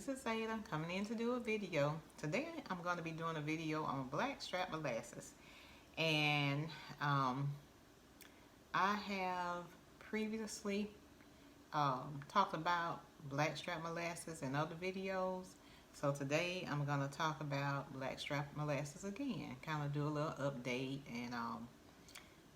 this is Ada coming in to do a video. Today I'm going to be doing a video on blackstrap molasses. And I have previously talked about blackstrap molasses in other videos. So today I'm going to talk about blackstrap molasses again. Kind of do a little update, and I'm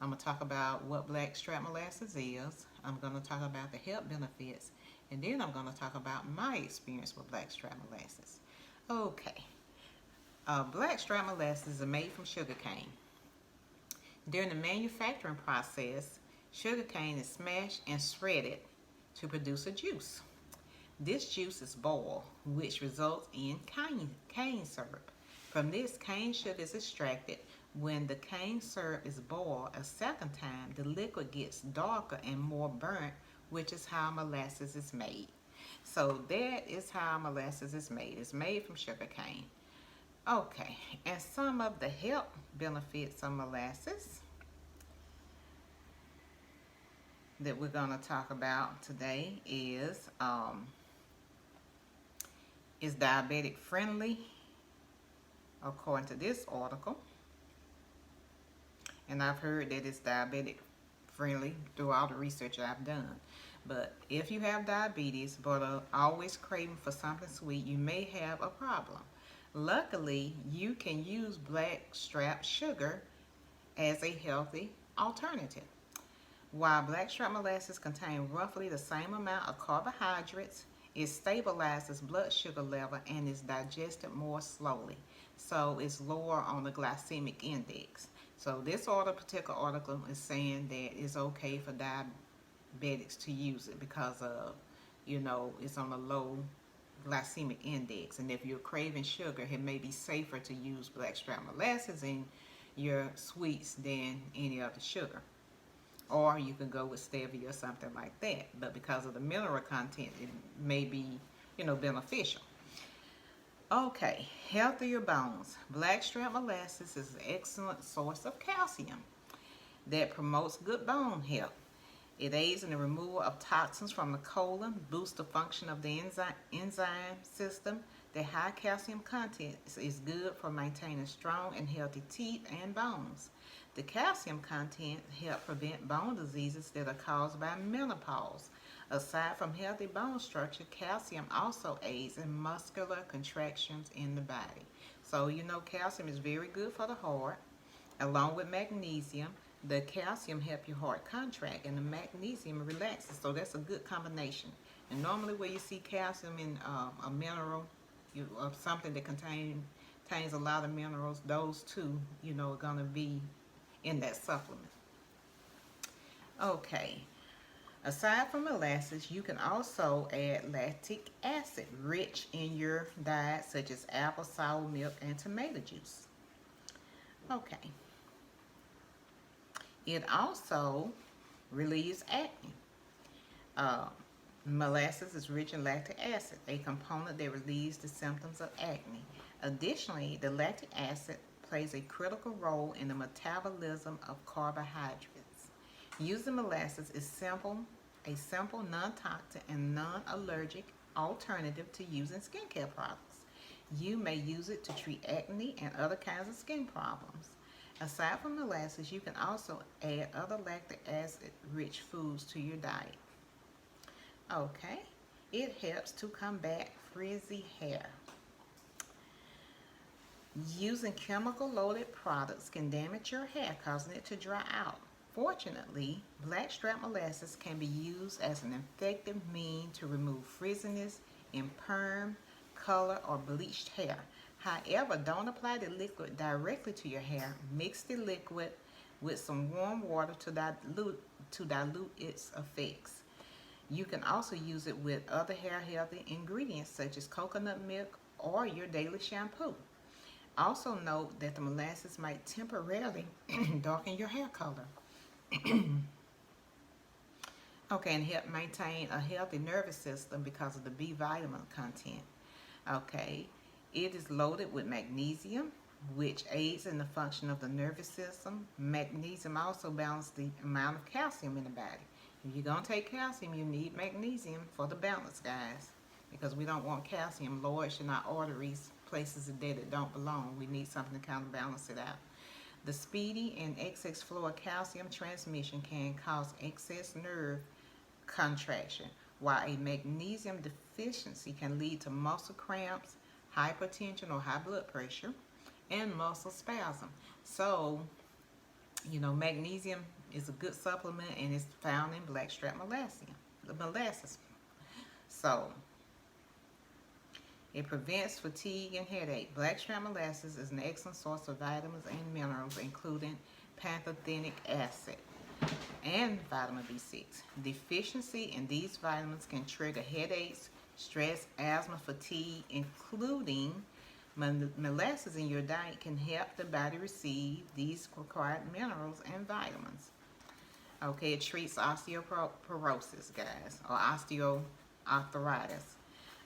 going to talk about what blackstrap molasses is. I'm going to talk about the health benefits, and then I'm going to talk about my experience with blackstrap molasses. Okay, blackstrap molasses are made from sugarcane. During the manufacturing process, sugarcane is smashed and shredded to produce a juice. This juice is boiled, which results in cane syrup. From this, cane sugar is extracted. When the cane syrup is boiled a second time, the liquid gets darker and more burnt, which is how molasses is made. So that is how molasses is made. It's made from sugar cane. Okay, and some of the health benefits of molasses that we're going to talk about today is diabetic friendly, according to this article. And I've heard that it's diabetic friendly through all the research I've done. But if you have diabetes but are always craving for something sweet, you may have a problem. Luckily, you can use blackstrap sugar as a healthy alternative. While blackstrap molasses contain roughly the same amount of carbohydrates, it stabilizes blood sugar level and is digested more slowly. So it's lower on the glycemic index. So this particular article is saying that it's okay for diabetics to use it because of, it's on a low glycemic index. And if you're craving sugar, it may be safer to use blackstrap molasses in your sweets than any other sugar. Or you can go with stevia or something like that. But because of the mineral content, it may be, beneficial. Okay, healthier bones. Blackstrap molasses is an excellent source of calcium that promotes good bone health. It aids in the removal of toxins from the colon, boosts the function of the enzyme system. The high calcium content is good for maintaining strong and healthy teeth and bones. The calcium content helps prevent bone diseases that are caused by menopause. Aside from healthy bone structure, calcium also aids in muscular contractions in the body. So calcium is very good for the heart, along with magnesium. The calcium helps your heart contract, and the magnesium relaxes. So that's a good combination. And normally, where you see calcium in a mineral, of something that contains a lot of minerals, those two, are going to be in that supplement. Okay. Aside from molasses, you can also add lactic acid rich in your diet, such as apple, sour milk, and tomato juice. Okay. It also relieves acne. Molasses is rich in lactic acid, a component that relieves the symptoms of acne. Additionally, the lactic acid plays a critical role in the metabolism of carbohydrates. Using molasses is a simple, non-toxic, and non-allergic alternative to using skincare products. You may use it to treat acne and other kinds of skin problems. Aside from molasses, you can also add other lactic acid-rich foods to your diet. Okay, it helps to combat frizzy hair. Using chemical-loaded products can damage your hair, causing it to dry out. Fortunately, blackstrap molasses can be used as an effective means to remove frizziness in perm, color, or bleached hair. However, don't apply the liquid directly to your hair. Mix the liquid with some warm water to dilute its effects. You can also use it with other hair healthy ingredients such as coconut milk or your daily shampoo. Also note that the molasses might temporarily darken your hair color. Okay, and help maintain a healthy nervous system because of the B vitamin content. Okay, it is loaded with magnesium, which aids in the function of the nervous system. Magnesium also balances the amount of calcium in the body. If you're going to take calcium, you need magnesium for the balance, guys. because we don't want calcium lodged in our arteries, places that it don't belong. We need something to kind of balance it out. The speedy and excess flow of calcium transmission can cause excess nerve contraction, while a magnesium deficiency can lead to muscle cramps, hypertension or high blood pressure, and muscle spasm. So, magnesium is a good supplement and it's found in blackstrap molasses. So, it prevents fatigue and headache. Blackstrap molasses is an excellent source of vitamins and minerals, including pantothenic acid and vitamin B6. Deficiency in these vitamins can trigger headaches, stress, asthma, fatigue, including molasses in your diet can help the body receive these required minerals and vitamins. Okay, it treats osteoporosis, guys, or osteoarthritis.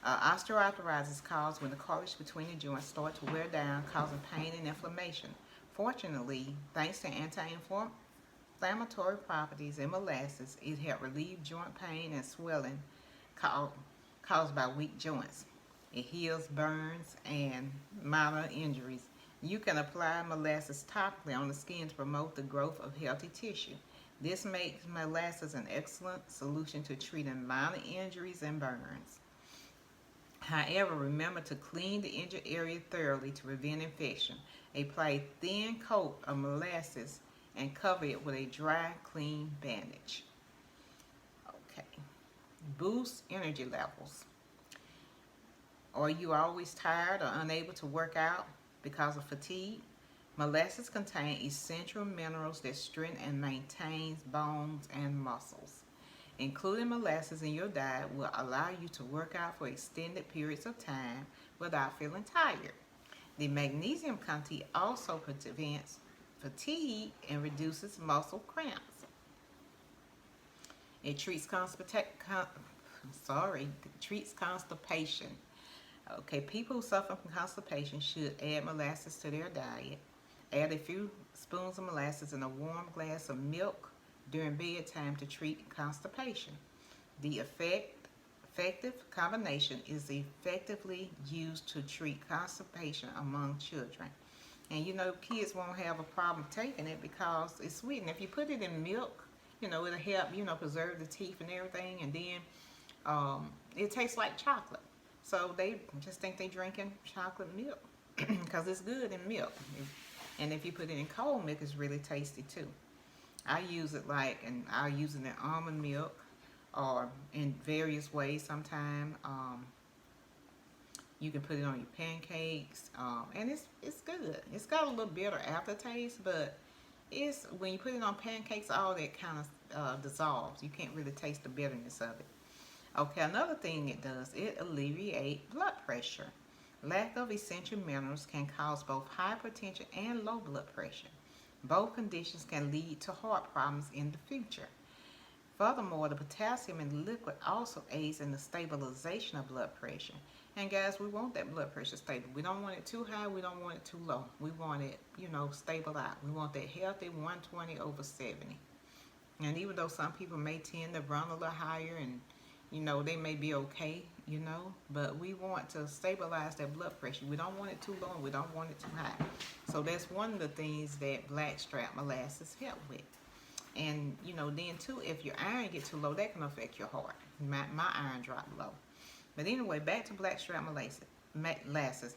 Osteoarthritis is caused when the cartilage between the joints start to wear down, causing pain and inflammation. Fortunately, thanks to anti-inflammatory properties in molasses, it helps relieve joint pain and swelling caused by weak joints. It heals burns and minor injuries. You can apply molasses topically on the skin to promote the growth of healthy tissue. This makes molasses an excellent solution to treating minor injuries and burns. However, remember to clean the injured area thoroughly to prevent infection. Apply a thin coat of molasses and cover it with a dry, clean bandage. Okay. Boost energy levels. Are you always tired or unable to work out because of fatigue? Molasses contain essential minerals that strengthen and maintain bones and muscles. Including molasses in your diet will allow you to work out for extended periods of time without feeling tired. The magnesium content also prevents fatigue and reduces muscle cramps. It treats constipation. Okay, people who suffer from constipation should add molasses to their diet. Add a few spoons of molasses in a warm glass of milk during bedtime to treat constipation. The effective combination is effectively used to treat constipation among children. And kids won't have a problem taking it because it's sweet. And if you put it in milk, it'll help, preserve the teeth and everything. And then it tastes like chocolate. So they just think they're drinking chocolate milk because it's good in milk. And if you put it in cold milk, it's really tasty too. I use it I'll use it in almond milk or in various ways sometimes. You can put it on your pancakes, and it's good. It's got a little bitter aftertaste, but it's when you put it on pancakes, all that kind of dissolves. You can't really taste the bitterness of it. Okay, another thing it does, it alleviates blood pressure. Lack of essential minerals can cause both hypertension and low blood pressure. Both conditions can lead to heart problems in the future. Furthermore, the potassium in the liquid also aids in the stabilization of blood pressure. And guys, we want that blood pressure stable. We don't want it too high, we don't want it too low. We want it, stable out. We want that healthy 120 over 70. And even though some people may tend to run a little higher and they may be okay, but we want to stabilize that blood pressure. We don't want it too low and we don't want it too high. So that's one of the things that blackstrap molasses help with. And, then too, if your iron gets too low, that can affect your heart. My iron dropped low. But anyway, back to blackstrap molasses.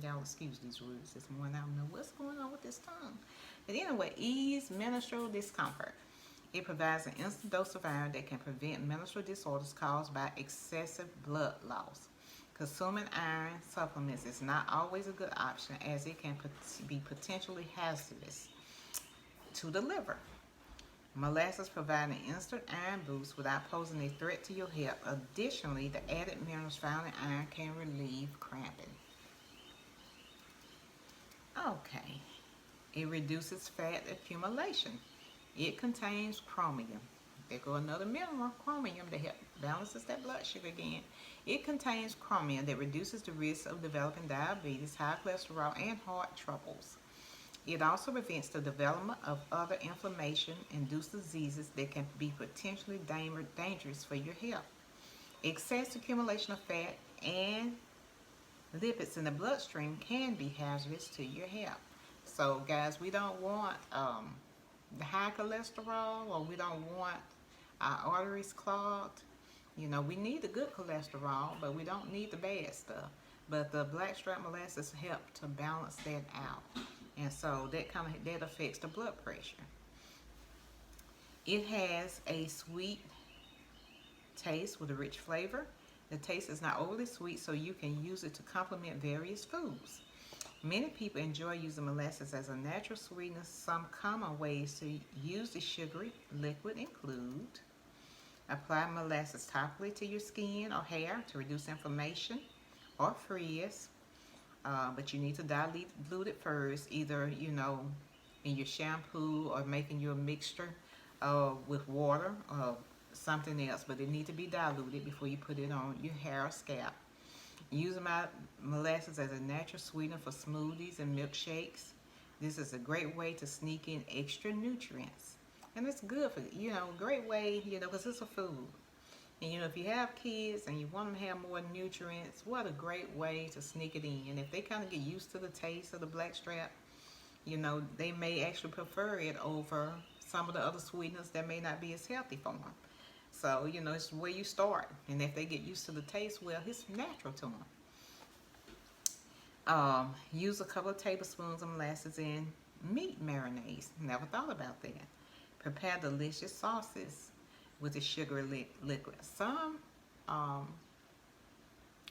Y'all excuse these words this morning. I don't know what's going on with this tongue. But anyway, ease menstrual discomfort. It provides an instant dose of iron that can prevent menstrual disorders caused by excessive blood loss. Consuming iron supplements is not always a good option as it can be potentially hazardous to the liver. Molasses provide an instant iron boost without posing a threat to your health. Additionally, the added minerals found in iron can relieve cramping. Okay, it reduces fat accumulation. It contains chromium. There go another mineral, chromium, that help balances that blood sugar again. It contains chromium that reduces the risk of developing diabetes, high cholesterol, and heart troubles. It also prevents the development of other inflammation-induced diseases that can be potentially dangerous for your health. Excess accumulation of fat and lipids in the bloodstream can be hazardous to your health. So, guys, we don't want the high cholesterol, or we don't want our arteries clogged. You know, we need the good cholesterol, but we don't need the bad stuff. But the blackstrap molasses help to balance that out, and so that affects the blood pressure. It has a sweet taste with a rich flavor. The taste is not overly sweet, so you can use it to complement various foods. Many people enjoy using molasses as a natural sweetener. Some common ways to use the sugary liquid include: apply molasses topically to your skin or hair to reduce inflammation or frizz. But you need to dilute it first, either, in your shampoo, or making your mixture with water or something else. But it needs to be diluted before you put it on your hair or scalp. Using my molasses as a natural sweetener for smoothies and milkshakes. This is a great way to sneak in extra nutrients. And it's good for, great way, because it's a food. And if you have kids and you want them to have more nutrients, what a great way to sneak it in. And if they kind of get used to the taste of the blackstrap, they may actually prefer it over some of the other sweeteners that may not be as healthy for them. So, it's where you start. And if they get used to the taste, well, it's natural to them. Use a couple of tablespoons of molasses in meat marinades. Never thought about that. Prepare delicious sauces with the sugar liquid. Some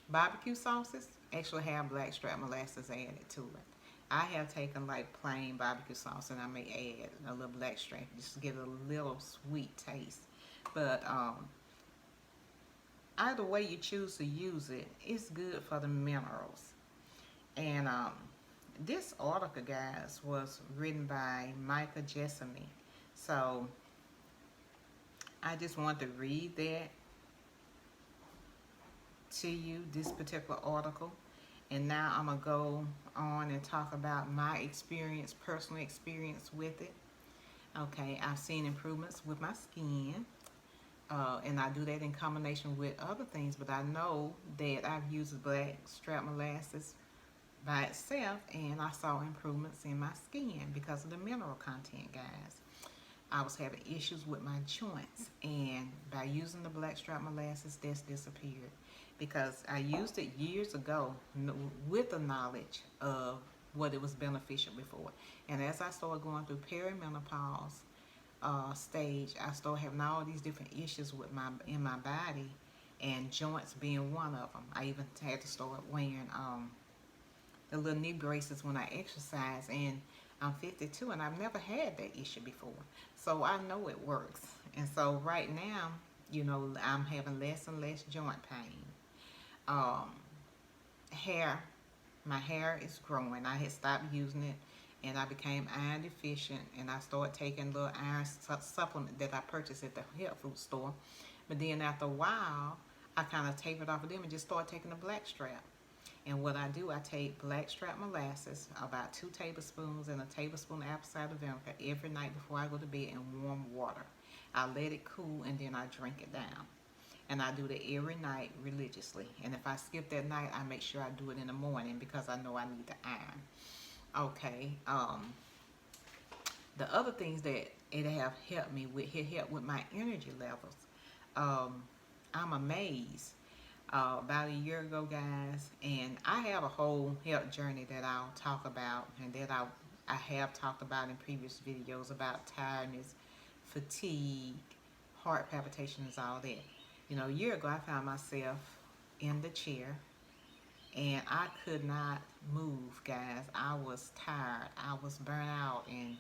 barbecue sauces actually have blackstrap molasses added to it. I have taken like plain barbecue sauce and I may add a little blackstrap just to give it a little sweet taste. But either way you choose to use it, it's good for the minerals. And this article, guys, was written by Micah Jessamy. So I just want to read that to you, this particular article. And now I'm going to go on and talk about my experience, personal experience with it. Okay, I've seen improvements with my skin. And I do that in combination with other things. But I know that I've used blackstrap molasses by itself, and I saw improvements in my skin because of the mineral content, guys. I was having issues with my joints, and by using the blackstrap molasses, that's disappeared, because I used it years ago with the knowledge of what it was beneficial before. And as I started going through perimenopause stage, I started having all these different issues in my body, and joints being one of them. I even had to start wearing the little knee braces when I exercise, and I'm 52 and I've never had that issue before. So I know it works. And so right now, I'm having less and less joint pain. Hair, my hair is growing. I had stopped using it and I became iron deficient, and I started taking a little iron supplement that I purchased at the health food store. But then after a while, I kind of tapered off of them and just started taking the blackstrap. And what I do, I take blackstrap molasses, about 2 tablespoons, and a tablespoon of apple cider vinegar every night before I go to bed in warm water. I let it cool and then I drink it down. And I do that every night religiously. And if I skip that night, I make sure I do it in the morning because I know I need the iron. Okay. The other things that it have helped me with, it helped with my energy levels. I'm amazed. About a year ago, guys, and I have a whole health journey that I'll talk about, and that I have talked about in previous videos about tiredness, fatigue, heart palpitations, all that. A year ago I found myself in the chair and I could not move, guys. I was tired, I was burnt out, and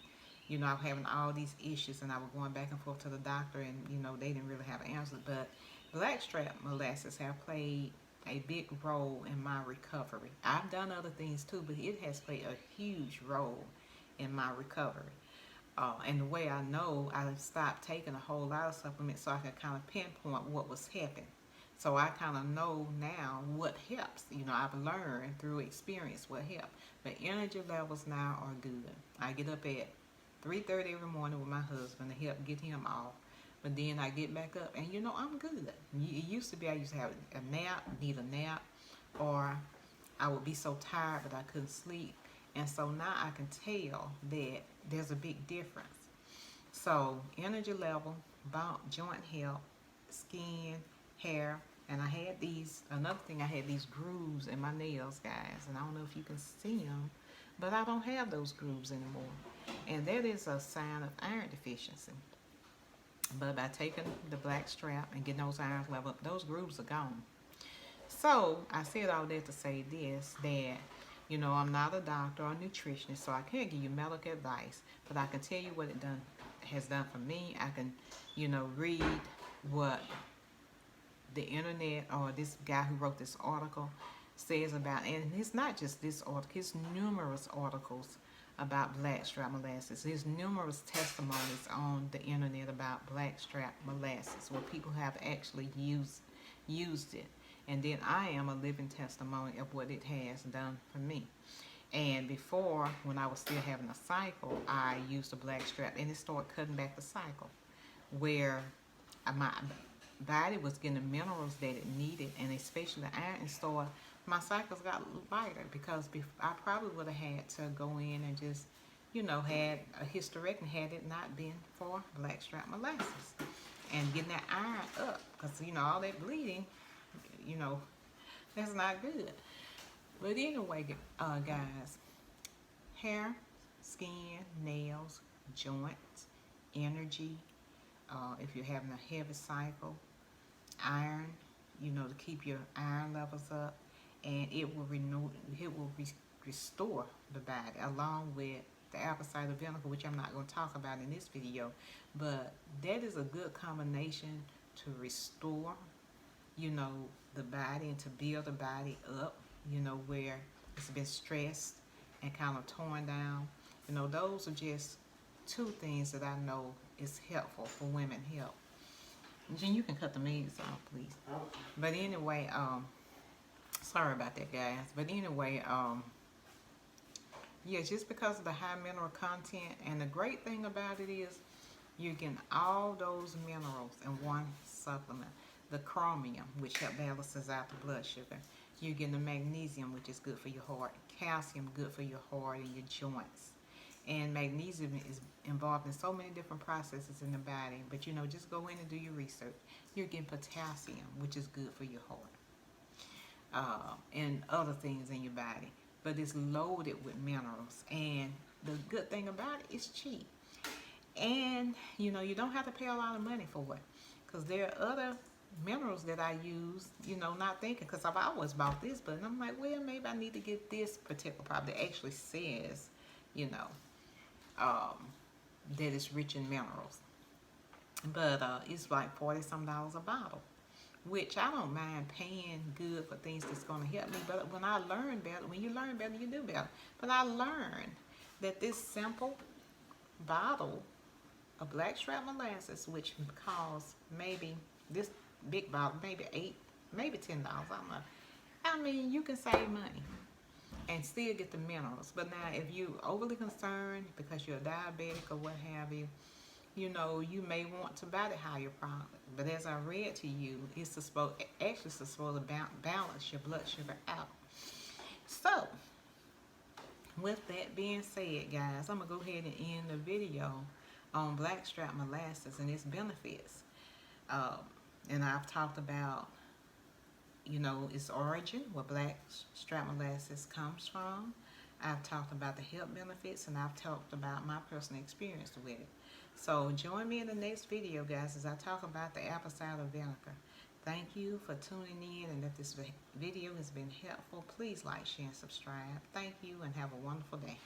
I was having all these issues, and I was going back and forth to the doctor, and they didn't really have answers. But blackstrap molasses have played a big role in my recovery. I've done other things too, but it has played a huge role in my recovery. And the way I know, I stopped taking a whole lot of supplements so I could kind of pinpoint what was happening. So I kind of know now what helps. I've learned through experience what helps. But energy levels now are good. I get up at 3:30 every morning with my husband to help get him off. But then I get back up and I'm good. It used to be I used to have a nap, need a nap, or I would be so tired but I couldn't sleep. And so now I can tell that there's a big difference. So energy level, bone, joint health, skin, hair, and I had these, another thing, I had these grooves in my nails, guys, and I don't know if you can see them, but I don't have those grooves anymore. And that is a sign of iron deficiency. But by taking the Blackstrap and getting those irons leveled up, those grooves are gone. So I said all that to say this, that I'm not a doctor or a nutritionist, so I can't give you medical advice, but I can tell you what it has done for me. I can, read what the internet or this guy who wrote this article says about, and it's not just this article, it's numerous articles about blackstrap molasses. There's numerous testimonies on the internet about blackstrap molasses where people have actually used it. And then I am a living testimony of what it has done for me. And before, when I was still having a cycle, I used a blackstrap and it started cutting back the cycle, where my body was getting the minerals that it needed, and especially the iron, and my cycles got lighter, because I probably would have had to go in and just, had a hysterectomy had it not been for blackstrap molasses and getting that iron up, because all that bleeding, that's not good. But anyway, guys, hair, skin, nails, joints, energy, if you're having a heavy cycle, iron, to keep your iron levels up, and it will restore the body, along with the apple cider vinegar, which I'm not going to talk about in this video, but that is a good combination to restore, the body, and to build the body up, where it's been stressed and kind of torn down. Those are just two things that I know is helpful for women health. Jen, you can cut the meats off, please. But anyway, sorry about that, guys. But anyway, yeah, just because of the high mineral content, and the great thing about it is you're getting all those minerals in one supplement. The chromium, which helps balances out the blood sugar. You're getting the magnesium, which is good for your heart. Calcium, good for your heart and your joints. And magnesium is involved in so many different processes in the body. But just go in and do your research. You're getting potassium, which is good for your heart, and other things in your body. But it's loaded with minerals. And the good thing about it is cheap. And you don't have to pay a lot of money for it, because there are other minerals that I use, not thinking, because I've always bought this, but I'm like, well, maybe I need to get this particular product that actually says, that it's rich in minerals. But it's like $40-some a bottle, which I don't mind paying good for things that's going to help me. But when I learn better, when you learn better, you do better. But I learned that this simple bottle of blackstrap molasses, which costs maybe this big bottle, maybe $8, maybe $10, I don't know. I mean, you can save money and still get the minerals. But now, if you're overly concerned because you're diabetic or what have you, you may want to buy the higher product. But as I read to you, it's supposed to balance your blood sugar out. So, with that being said, guys, I'm going to go ahead and end the video on blackstrap molasses and its benefits. And I've talked about, its origin, where blackstrap molasses comes from. I've talked about the health benefits, and I've talked about my personal experience with it. So join me in the next video, guys, as I talk about the apple cider vinegar. Thank you for tuning in, and if this video has been helpful, please like, share, and subscribe. Thank you, and have a wonderful day.